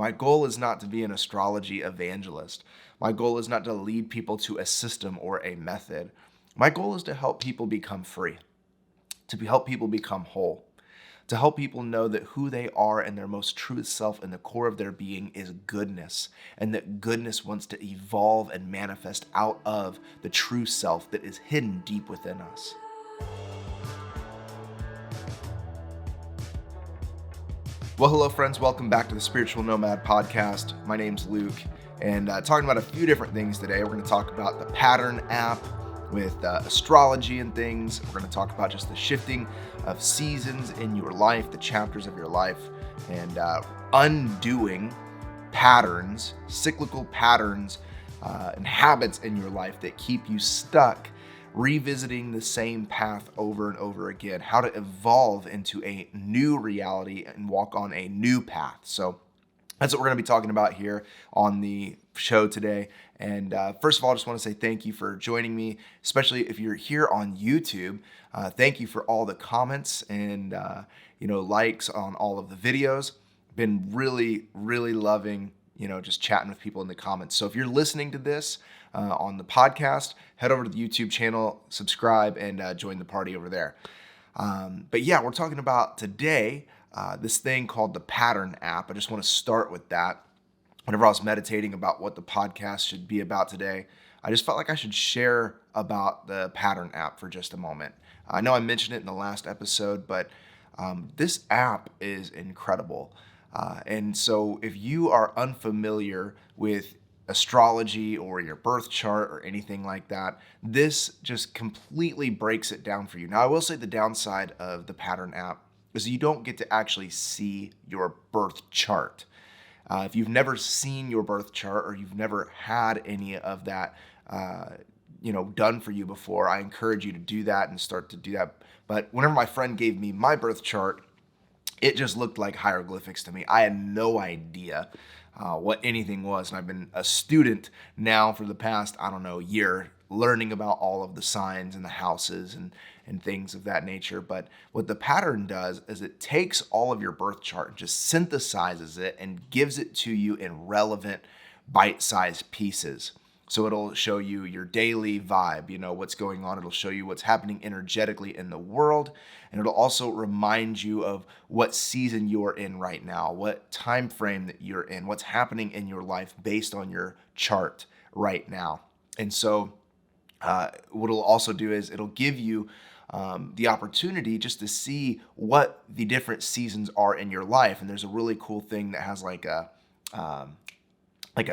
My goal is not to be an astrology evangelist. My goal is not to lead people to a system or a method. My goal is to help people become free, to help people become whole, to help people know that who they are and their most truest self and the core of their being is goodness, and that goodness wants to evolve and manifest out of the true self that is hidden deep within us. Well, hello friends, welcome back to the Spiritual Nomad Podcast. My name's Luke, and talking about a few different things today. We're going to talk about the pattern app with astrology and things. We're going to talk about just the shifting of seasons in your life, the chapters of your life, and undoing patterns, cyclical patterns, and habits in your life that keep you stuck, revisiting the same path over and over again, how to evolve into a new reality and walk on a new path. So that's what we're going to be talking about here on the show today. And first of all, I just want to say thank you for joining me, especially if you're here on YouTube. Thank you for all the comments and likes on all of the videos. Been really, really loving just chatting with people in the comments. So if you're listening to this on the podcast, head over to the YouTube channel, subscribe, and join the party over there. But yeah, we're talking about today this thing called the pattern app. I just want to start with that. Whenever I was meditating about what the podcast should be about today, I just felt like I should share about the pattern app for just a moment. I know I mentioned it in the last episode, but this app is incredible. And so if you are unfamiliar with astrology or your birth chart or anything like that, this just completely breaks it down for you. Now, I will say the downside of the pattern app is you don't get to actually see your birth chart. If you've never seen your birth chart or you've never had any of that done for you before, I encourage you to do that and start to do that. But whenever my friend gave me my birth chart, it just looked like hieroglyphics to me. I had no idea what anything was. And I've been a student now for the past, year, learning about all of the signs and the houses and things of that nature. But what the pattern does is it takes all of your birth chart and just synthesizes it and gives it to you in relevant bite-sized pieces. So it'll show you your daily vibe, what's going on. It'll show you what's happening energetically in the world. And it'll also remind you of what season you're in right now, what time frame that you're in, what's happening in your life based on your chart right now. And so what it'll also do is it'll give you the opportunity just to see what the different seasons are in your life. And there's a really cool thing that has like a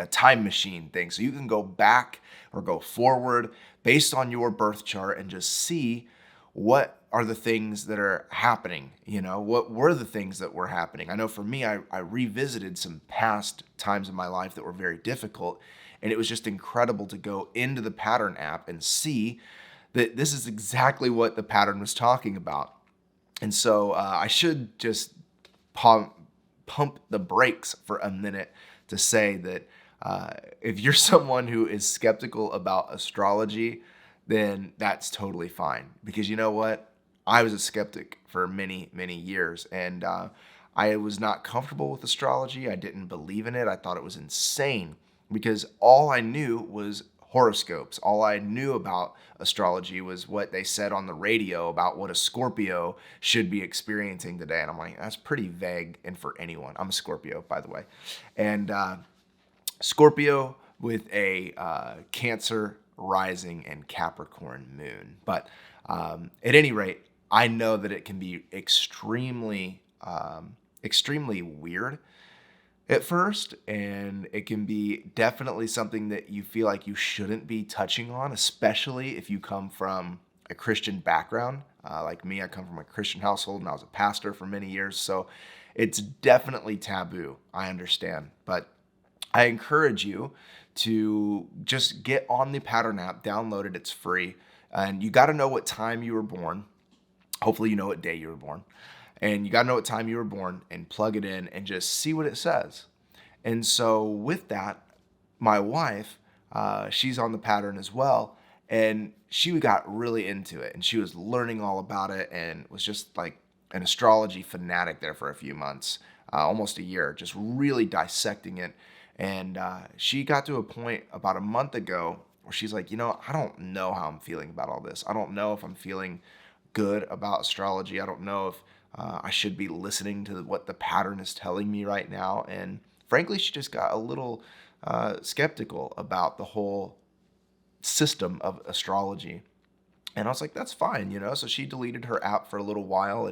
time machine thing. So you can go back or go forward based on your birth chart and just see what are the things that are happening. What were the things that were happening? I know for me, I revisited some past times in my life that were very difficult. And it was just incredible to go into the pattern app and see that this is exactly what the pattern was talking about. And so I should just pump the brakes for a minute to say that if you're someone who is skeptical about astrology, then that's totally fine. Because you know what? I was a skeptic for many, many years, and I was not comfortable with astrology. I didn't believe in it. I thought it was insane because all I knew was horoscopes. All I knew about astrology was what they said on the radio about what a Scorpio should be experiencing today. And I'm like, that's pretty vague and for anyone. I'm a Scorpio, by the way. And Scorpio with a Cancer rising and Capricorn moon. But at any rate, I know that it can be extremely weird at first, and it can be definitely something that you feel like you shouldn't be touching on, especially if you come from a Christian background. Like me, I come from a Christian household and I was a pastor for many years, so it's definitely taboo, I understand. But I encourage you to just get on the pattern app, download it, it's free, and you got to know what time you were born. Hopefully you know what day you were born. And you got to know what time you were born and plug it in and just see what it says. And so with that, my wife, she's on the pattern as well. And she got really into it. And she was learning all about it and was just like an astrology fanatic there for a few months. almost a year, just really dissecting it. And she got to a point about a month ago where she's like, I don't know how I'm feeling about all this. I don't know if I'm feeling good about astrology. I don't know if I should be listening to what the pattern is telling me right now. And frankly, she just got a little skeptical about the whole system of astrology. And I was like, that's fine, So she deleted her app for a little while,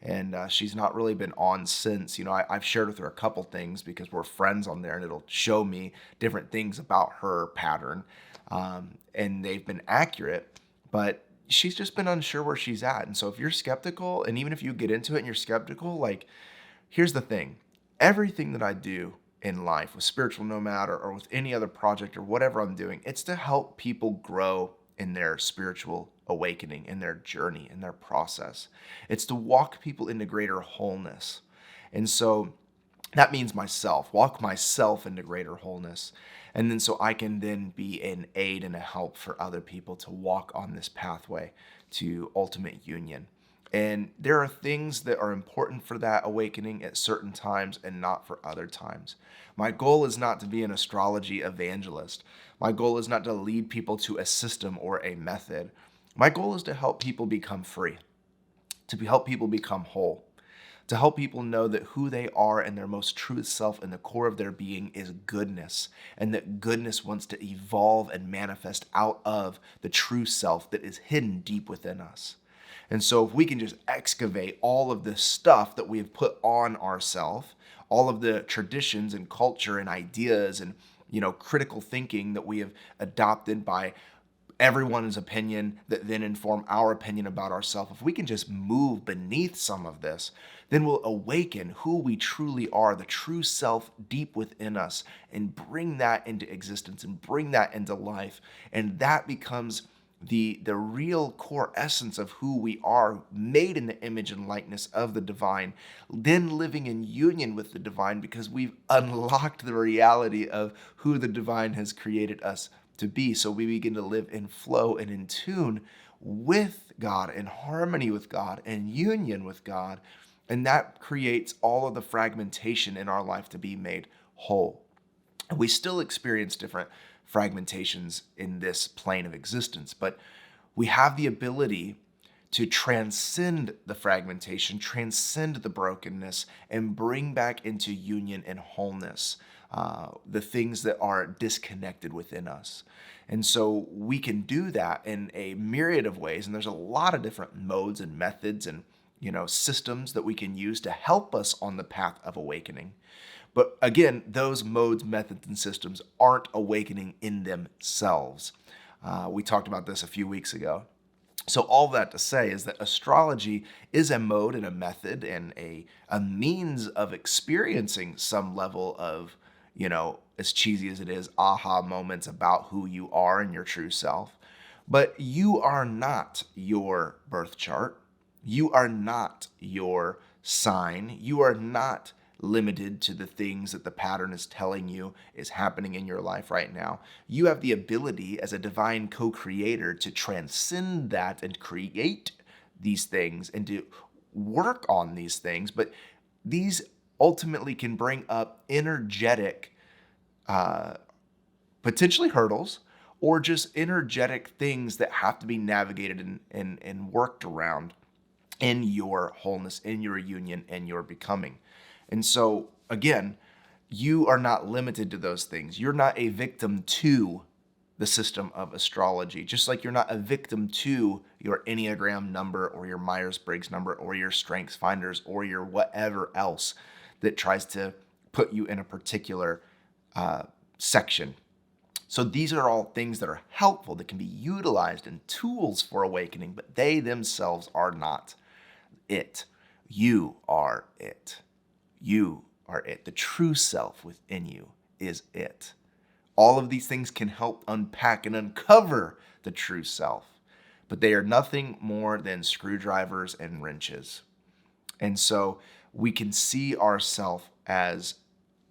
and she's not really been on since. I've shared with her a couple things because we're friends on there, and it'll show me different things about her pattern, and they've been accurate, but she's just been unsure where she's at. And so if you're skeptical, and even if you get into it and you're skeptical, like, here's the thing: everything that I do in life with Spiritual Nomad or with any other project or whatever I'm doing, it's to help people grow in their spiritual awakening, in their journey, in their process. It's to walk people into greater wholeness. And so that means walk myself into greater wholeness. And then so I can then be an aid and a help for other people to walk on this pathway to ultimate union. And there are things that are important for that awakening at certain times and not for other times. My goal is not to be an astrology evangelist. My goal is not to lead people to a system or a method. My goal is to help people become free, to help people become whole, to help people know that who they are and their most true self and the core of their being is goodness, and that goodness wants to evolve and manifest out of the true self that is hidden deep within us. And so if we can just excavate all of the stuff that we have put on ourselves, all of the traditions and culture and ideas and critical thinking that we have adopted by everyone's opinion that then inform our opinion about ourselves, if we can just move beneath some of this, then we'll awaken who we truly are, the true self deep within us, and bring that into existence and bring that into life. And that becomes the real core essence of who we are, made in the image and likeness of the divine, then living in union with the divine because we've unlocked the reality of who the divine has created us to be. So we begin to live in flow and in tune with God, in harmony with God, and union with God. And that creates all of the fragmentation in our life to be made whole. And we still experience different fragmentations in this plane of existence, but we have the ability to transcend the fragmentation, transcend the brokenness, and bring back into union and wholeness the things that are disconnected within us. And so we can do that in a myriad of ways, and there's a lot of different modes and methods and systems that we can use to help us on the path of awakening. But again, those modes, methods, and systems aren't awakening in themselves. We talked about this a few weeks ago. So all that to say is that astrology is a mode and a method and a means of experiencing some level of, as cheesy as it is, aha moments about who you are and your true self. But you are not your birth chart. You are not your sign. You are not limited to the things that the pattern is telling you is happening in your life right now. You have the ability as a divine co-creator to transcend that and create these things and to work on these things. But these ultimately can bring up energetic, potentially hurdles, or just energetic things that have to be navigated and worked around in your wholeness, in your union, and your becoming. And so, again, you are not limited to those things. You're not a victim to the system of astrology, just like you're not a victim to your Enneagram number or your Myers-Briggs number or your Strengths Finders or your whatever else that tries to put you in a particular section. So these are all things that are helpful, that can be utilized and tools for awakening, but they themselves are not it. You are it. You are it. The true self within you is it. All of these things can help unpack and uncover the true self, but they are nothing more than screwdrivers and wrenches. And so we can see ourselves as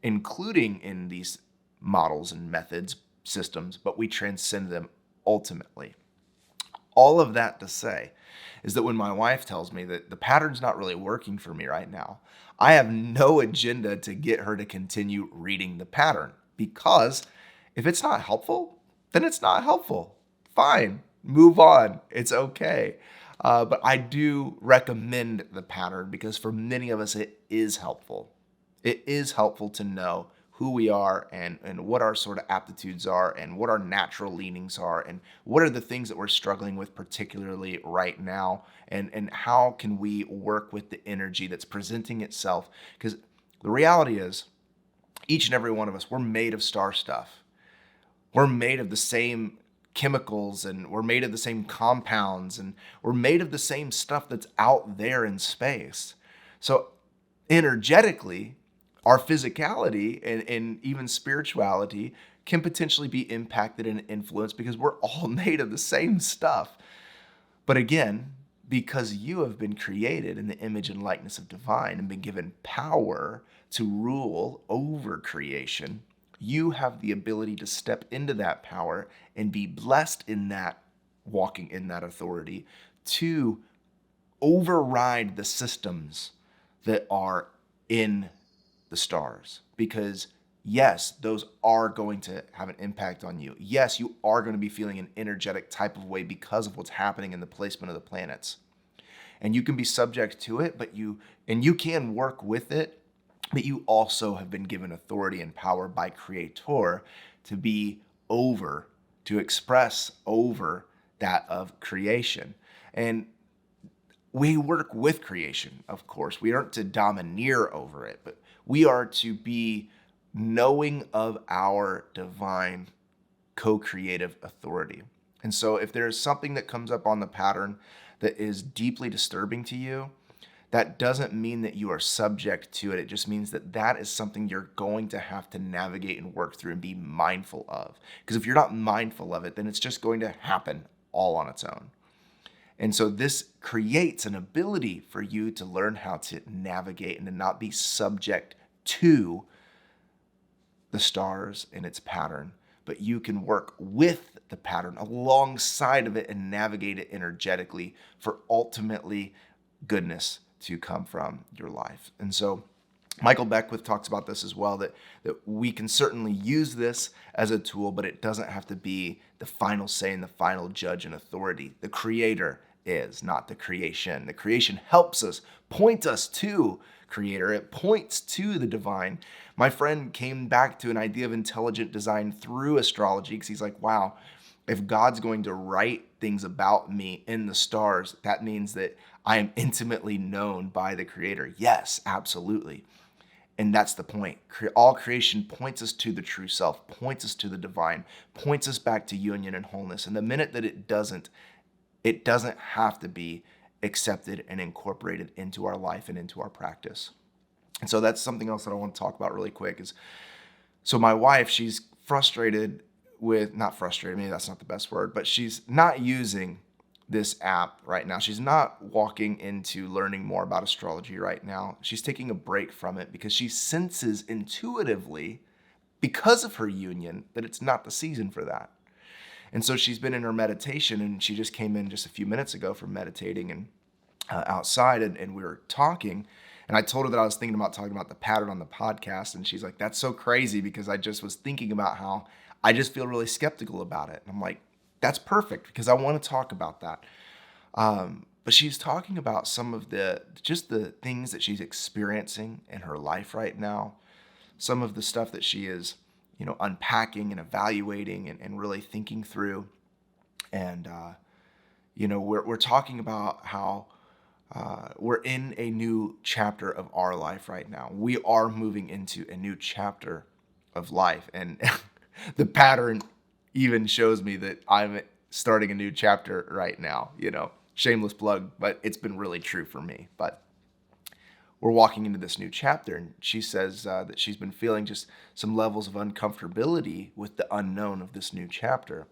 including in these models and methods, systems, but we transcend them ultimately. all of that to say is that when my wife tells me that the pattern's not really working for me right now, I have no agenda to get her to continue reading the pattern, because if it's not helpful, then it's not helpful. Fine, move on. It's okay. But I do recommend the pattern because for many of us, it is helpful. It is helpful to know who we are and what our sort of aptitudes are and what our natural leanings are and what are the things that we're struggling with particularly right now, and how can we work with the energy that's presenting itself. Because the reality is, each and every one of us, we're made of star stuff. We're made of the same chemicals, and we're made of the same compounds, and we're made of the same stuff that's out there in space. So energetically, our physicality and even spirituality can potentially be impacted and influenced because we're all made of the same stuff. But again, because you have been created in the image and likeness of divine and been given power to rule over creation, you have the ability to step into that power and be blessed in that, walking in that authority, to override the systems that are in the stars. Because yes, those are going to have an impact on you. Yes, you are going to be feeling an energetic type of way because of what's happening in the placement of the planets. And you can be subject to it, but you can work with it, but you also have been given authority and power by Creator to be over, to express over that of creation. And we work with creation, of course. We aren't to domineer over it, but we are to be knowing of our divine co-creative authority. And so if there's something that comes up on the pattern that is deeply disturbing to you, that doesn't mean that you are subject to it. It just means that that is something you're going to have to navigate and work through and be mindful of. Because if you're not mindful of it, then it's just going to happen all on its own. And so this creates an ability for you to learn how to navigate and to not be subject to the stars and its pattern, but you can work with the pattern alongside of it and navigate it energetically for ultimately goodness to come from your life. And so Michael Beckwith talks about this as well, that we can certainly use this as a tool, but it doesn't have to be the final say and the final judge and authority. The Creator is, not the creation. The creation helps us, point us to Creator. It points to the divine. My friend came back to an idea of intelligent design through astrology because he's like, wow, if God's going to write things about me in the stars, that means that I am intimately known by the Creator. Yes, absolutely. And that's the point. All creation points us to the true self, points us to the divine, points us back to union and wholeness. And the minute that it doesn't have to be accepted and incorporated into our life and into our practice. And so that's something else that I want to talk about really quick is, so my wife, she's frustrated with, not frustrated, maybe that's not the best word, but she's not using this app right now. She's not walking into learning more about astrology right now. She's taking a break from it because she senses intuitively, because of her union, that it's not the season for that. And so she's been in her meditation, and she just came in just a few minutes ago from meditating and outside, and we were talking, and I told her that I was thinking about talking about the pattern on the podcast, and she's like, that's so crazy because I just was thinking about how I just feel really skeptical about it. And I'm like, that's perfect because I want to talk about that. But she's talking about some of the things that she's experiencing in her life right now, some of the stuff that she is, unpacking and evaluating and really thinking through. And, we're talking about how we're in a new chapter of our life right now. We are moving into a new chapter of life. And the pattern even shows me that I'm starting a new chapter right now, shameless plug, but it's been really true for me. But we're walking into this new chapter, and she says that she's been feeling just some levels of uncomfortability with the unknown of this new chapter.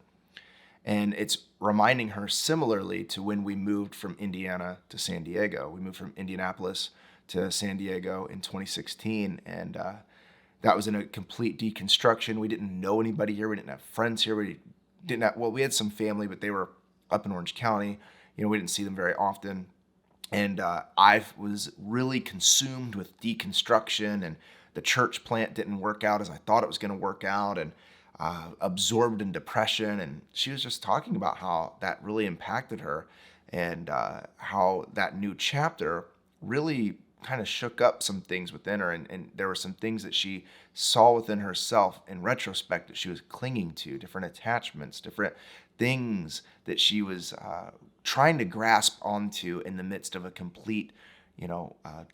And it's reminding her similarly to when we moved from Indiana to San Diego. We moved from Indianapolis to San Diego in 2016, and that was in a complete deconstruction. We didn't know anybody here. We didn't have friends here. We had some family, but they were up in Orange County. We didn't see them very often. And I was really consumed with deconstruction, and the church plant didn't work out as I thought it was going to work out, and absorbed in depression. And she was just talking about how that really impacted her, and how that new chapter really kind of shook up some things within her. And there were some things that she saw within herself in retrospect that she was clinging to, different attachments, different things that she was trying to grasp onto in the midst of a complete,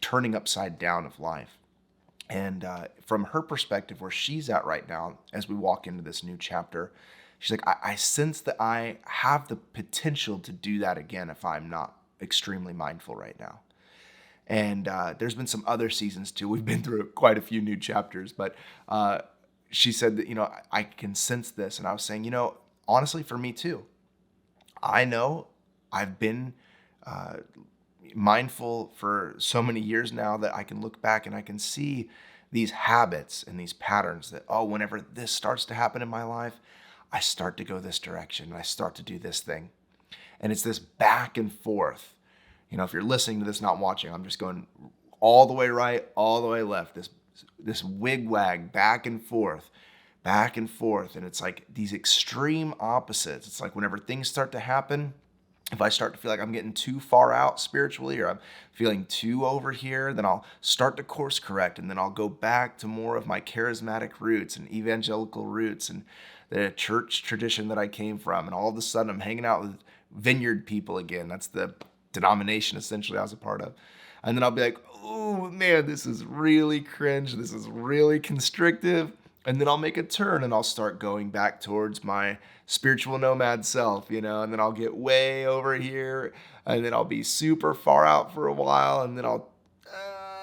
turning upside down of life. And from her perspective, where she's at right now, as we walk into this new chapter, she's like, I sense that I have the potential to do that again if I'm not extremely mindful right now. And there's been some other seasons too. We've been through quite a few new chapters, but she said that, I can sense this. And I was saying, honestly, for me too, I know I've been mindful for so many years now that I can look back and I can see these habits and these patterns that, whenever this starts to happen in my life, I start to go this direction and I start to do this thing. And it's this back and forth. If you're listening to this, not watching, I'm just going all the way right, all the way left, this wig-wag back and forth. And it's like these extreme opposites. It's like whenever things start to happen, if I start to feel like I'm getting too far out spiritually, or I'm feeling too over here, then I'll start to course correct, and then I'll go back to more of my charismatic roots and evangelical roots and the church tradition that I came from. And all of a sudden I'm hanging out with vineyard people again. That's the denomination essentially I was a part of. And then I'll be like, oh man, this is really cringe. This is really constrictive. And then I'll make a turn and I'll start going back towards my spiritual nomad self, and then I'll get way over here, and then I'll be super far out for a while, and then I'll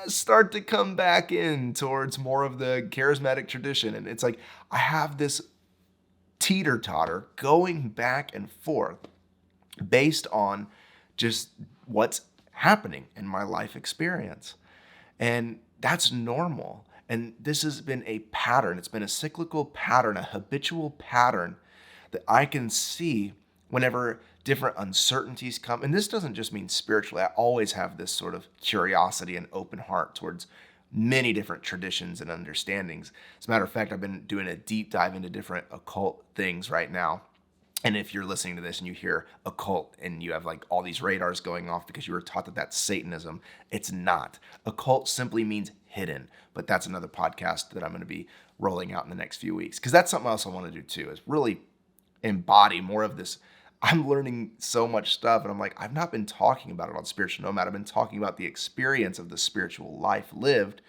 start to come back in towards more of the charismatic tradition. And it's like I have this teeter-totter going back and forth based on just what's happening in my life experience. And that's normal. And this has been a pattern. It's been a cyclical pattern, a habitual pattern that I can see whenever different uncertainties come. And this doesn't just mean spiritually. I always have this sort of curiosity and open heart towards many different traditions and understandings. As a matter of fact, I've been doing a deep dive into different occult things right now. And if you're listening to this and you hear occult and you have like all these radars going off because you were taught that that's Satanism, it's not. Occult simply means hidden, but that's another podcast that I'm going to be rolling out in the next few weeks, because that's something else I want to do too, is really embody more of this. I'm learning so much stuff, and I'm like, I've not been talking about it on Spiritual Nomad. I've been talking about the experience of the spiritual life lived,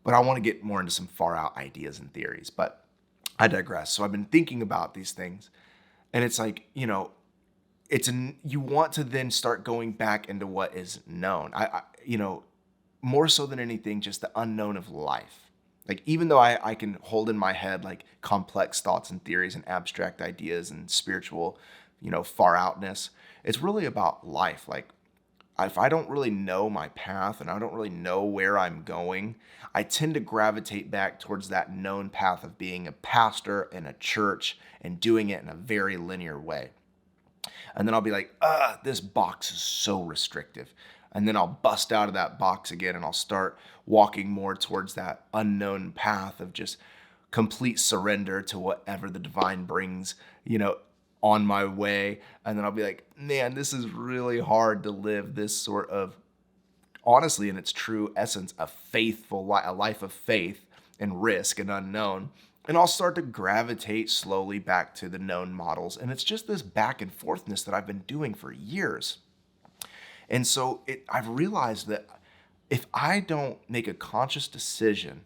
but I want to get more into some far out ideas and theories, but I digress. So I've been thinking about these things. And it's like, you want to then start going back into what is known. More so than anything, just the unknown of life. Like, even though I can hold in my head like complex thoughts and theories and abstract ideas and spiritual, far outness, it's really about life. Like, if I don't really know my path and I don't really know where I'm going, I tend to gravitate back towards that known path of being a pastor in a church and doing it in a very linear way. And then I'll be like, this box is so restrictive. And then I'll bust out of that box again and I'll start walking more towards that unknown path of just complete surrender to whatever the divine brings, on my way. And then I'll be like, man, this is really hard to live this sort of, honestly, in its true essence, a life of faith and risk and unknown. And I'll start to gravitate slowly back to the known models. And it's just this back and forthness that I've been doing for years. And so I've realized that if I don't make a conscious decision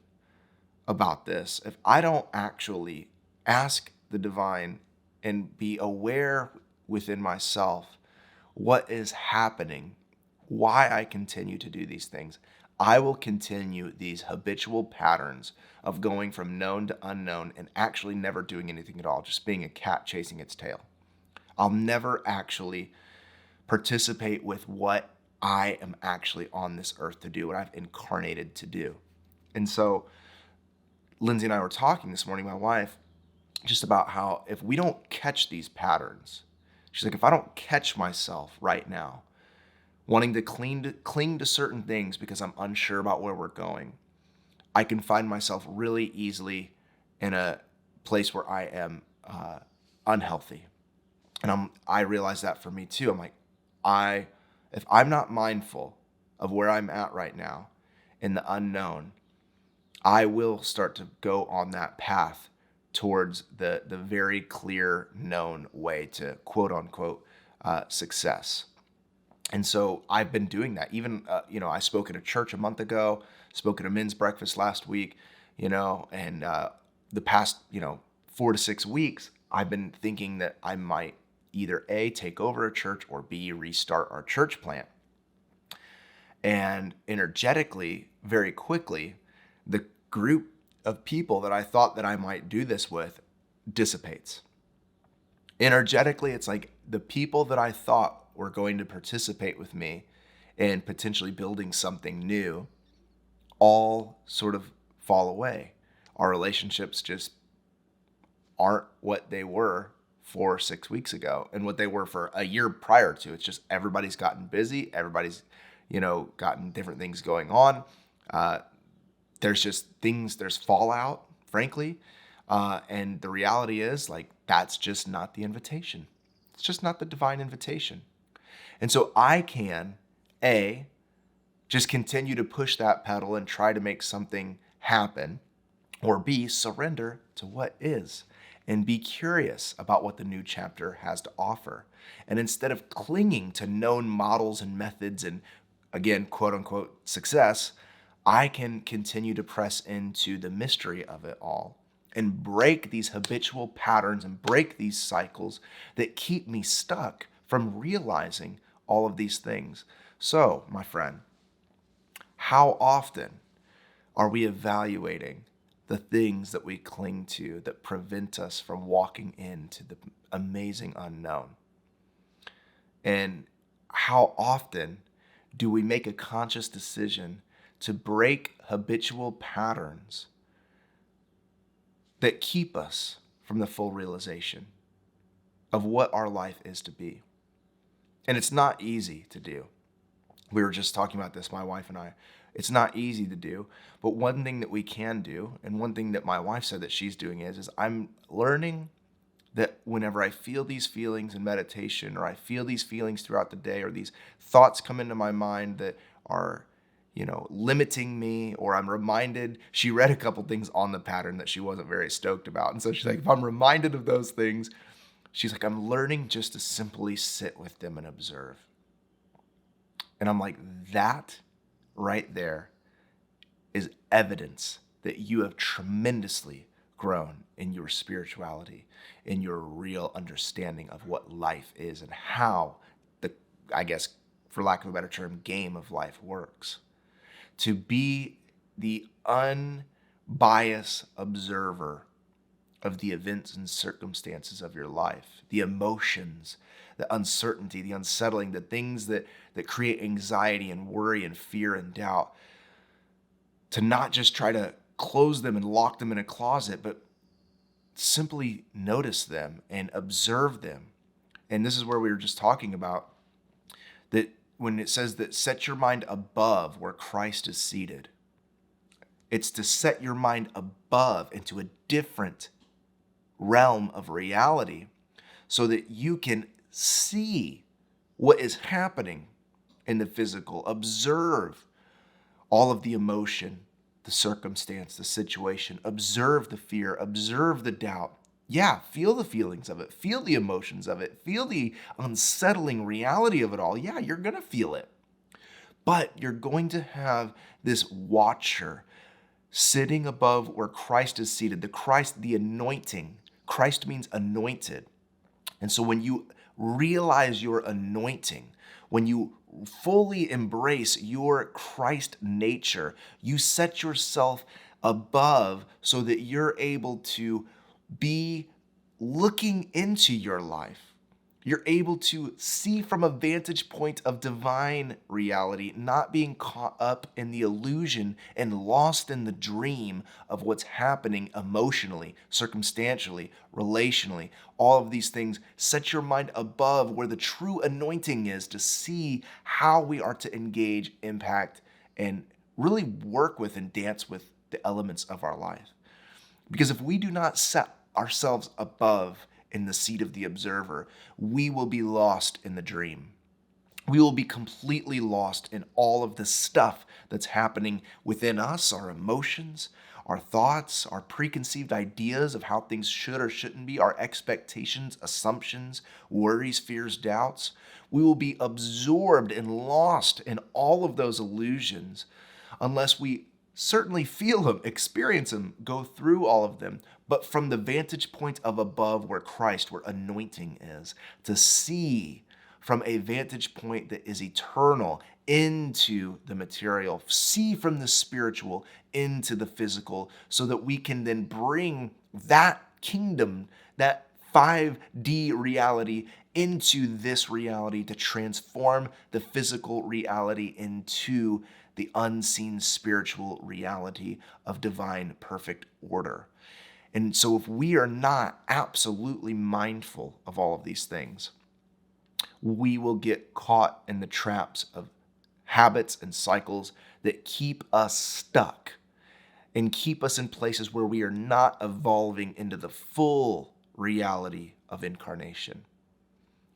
about this, if I don't actually ask the divine and be aware within myself what is happening, why I continue to do these things, I will continue these habitual patterns of going from known to unknown and actually never doing anything at all, just being a cat chasing its tail. I'll never actually participate with what I am actually on this earth to do, what I've incarnated to do. And so Lindsay and I were talking this morning, my wife, just about how if we don't catch these patterns, She's like, if I don't catch myself right now, wanting to cling to certain things because I'm unsure about where we're going, I can find myself really easily in a place where I am unhealthy. And I realize that for me too. I'm like, if I'm not mindful of where I'm at right now in the unknown, I will start to go on that path towards the very clear known way to quote unquote success. And so I've been doing that. Even, I spoke at a church a month ago, spoke at a men's breakfast last week, and the past, 4 to 6 weeks, I've been thinking that I might either A, take over a church, or B, restart our church plant. And energetically, very quickly, the group of people that I thought that I might do this with dissipates. Energetically, it's like the people that I thought were going to participate with me in potentially building something new all sort of fall away. Our relationships just aren't what they were 4 or 6 weeks ago and what they were for a year prior to. It's just everybody's gotten busy. Everybody's, gotten different things going on. There's just things, there's fallout, frankly. And the reality is, like, that's just not the invitation. It's just not the divine invitation. And so I can, A, just continue to push that pedal and try to make something happen, or B, surrender to what is and be curious about what the new chapter has to offer. And instead of clinging to known models and methods and, again, quote unquote, success, I can continue to press into the mystery of it all and break these habitual patterns and break these cycles that keep me stuck from realizing all of these things. So, my friend, how often are we evaluating the things that we cling to that prevent us from walking into the amazing unknown? And how often do we make a conscious decision to break habitual patterns that keep us from the full realization of what our life is to be? And it's not easy to do. We were just talking about this, my wife and I. It's not easy to do, but one thing that we can do, and one thing that my wife said that she's doing is I'm learning that whenever I feel these feelings in meditation, or I feel these feelings throughout the day, or these thoughts come into my mind that are, limiting me, or I'm reminded, she read a couple things on the pattern that she wasn't very stoked about. And so she's like, if I'm reminded of those things, she's like, I'm learning just to simply sit with them and observe. And I'm like, that right there is evidence that you have tremendously grown in your spirituality, in your real understanding of what life is and how the, I guess, for lack of a better term, game of life works. To be the unbiased observer of the events and circumstances of your life, the emotions, the uncertainty, the unsettling, the things that create anxiety and worry and fear and doubt, to not just try to close them and lock them in a closet, but simply notice them and observe them. And this is where we were just talking about that when it says that set your mind above where Christ is seated. It's to set your mind above into a different realm of reality so that you can see what is happening in the physical, observe all of the emotion, the circumstance, the situation, observe the fear, observe the doubt. Yeah, feel the feelings of it, feel the emotions of it, feel the unsettling reality of it all. Yeah, you're going to feel it. But you're going to have this watcher sitting above where Christ is seated, the anointing. Christ means anointed. And so when you realize your anointing, when you fully embrace your Christ nature, you set yourself above so that you're able to be looking into your life. You're able to see from a vantage point of divine reality, not being caught up in the illusion and lost in the dream of what's happening emotionally, circumstantially, relationally. All of these things set your mind above where the true anointing is to see how we are to engage, impact, and really work with and dance with the elements of our life. Because if we do not set ourselves above in the seat of the observer, we will be lost in the dream. We will be completely lost in all of the stuff that's happening within us, our emotions, our thoughts, our preconceived ideas of how things should or shouldn't be, our expectations, assumptions, worries, fears, doubts. We will be absorbed and lost in all of those illusions unless we certainly feel them, experience them, go through all of them, but from the vantage point of above where Christ, where anointing is, to see from a vantage point that is eternal into the material, see from the spiritual into the physical, so that we can then bring that kingdom, that 5D reality into this reality to transform the physical reality into the unseen spiritual reality of divine perfect order. And so if we are not absolutely mindful of all of these things, we will get caught in the traps of habits and cycles that keep us stuck and keep us in places where we are not evolving into the full reality of incarnation.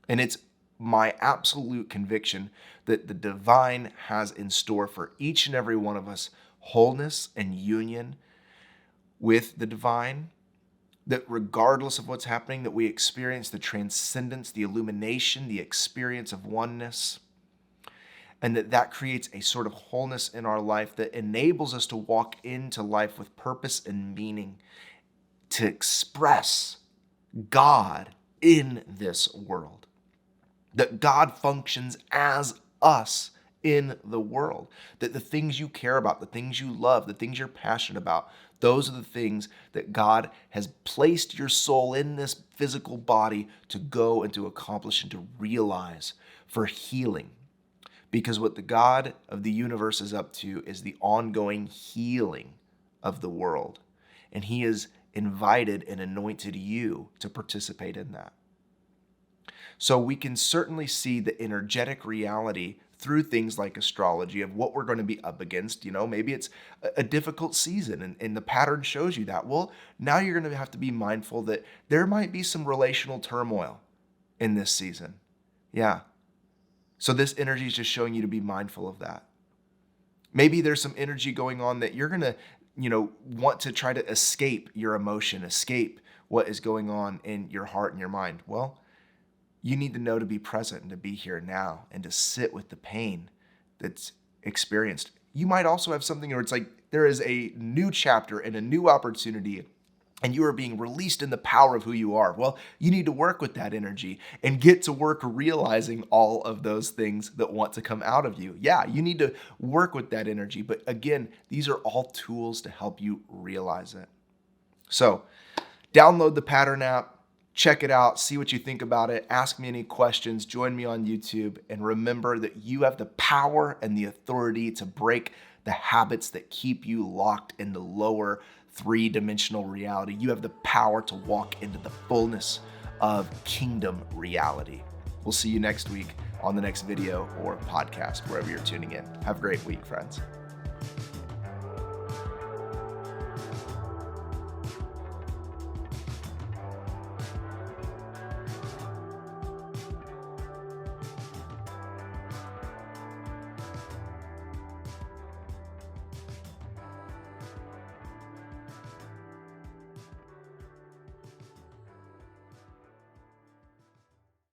And it's my absolute conviction that the divine has in store for each and every one of us wholeness and union with the divine, that regardless of what's happening, that we experience the transcendence, the illumination, the experience of oneness, and that creates a sort of wholeness in our life that enables us to walk into life with purpose and meaning, to express God in this world. That God functions as us in the world. That the things you care about, the things you love, the things you're passionate about, those are the things that God has placed your soul in this physical body to go and to accomplish and to realize for healing. Because what the God of the universe is up to is the ongoing healing of the world. And He has invited and anointed you to participate in that. So we can certainly see the energetic reality through things like astrology of what we're going to be up against. Maybe it's a difficult season and the pattern shows you that. Well, now you're going to have to be mindful that there might be some relational turmoil in this season. Yeah. So this energy is just showing you to be mindful of that. Maybe there's some energy going on that you're going to, want to try to escape your emotion, escape what is going on in your heart and your mind. Well, you need to know to be present and to be here now and to sit with the pain that's experienced. You might also have something where it's like there is a new chapter and a new opportunity and you are being released in the power of who you are. Well, you need to work with that energy and get to work realizing all of those things that want to come out of you. Yeah, you need to work with that energy. But again, these are all tools to help you realize it. So download the Pattern app. Check it out, see what you think about it, ask me any questions, join me on YouTube, and remember that you have the power and the authority to break the habits that keep you locked in the lower three-dimensional reality. You have the power to walk into the fullness of kingdom reality. We'll see you next week on the next video or podcast, wherever you're tuning in. Have a great week, friends.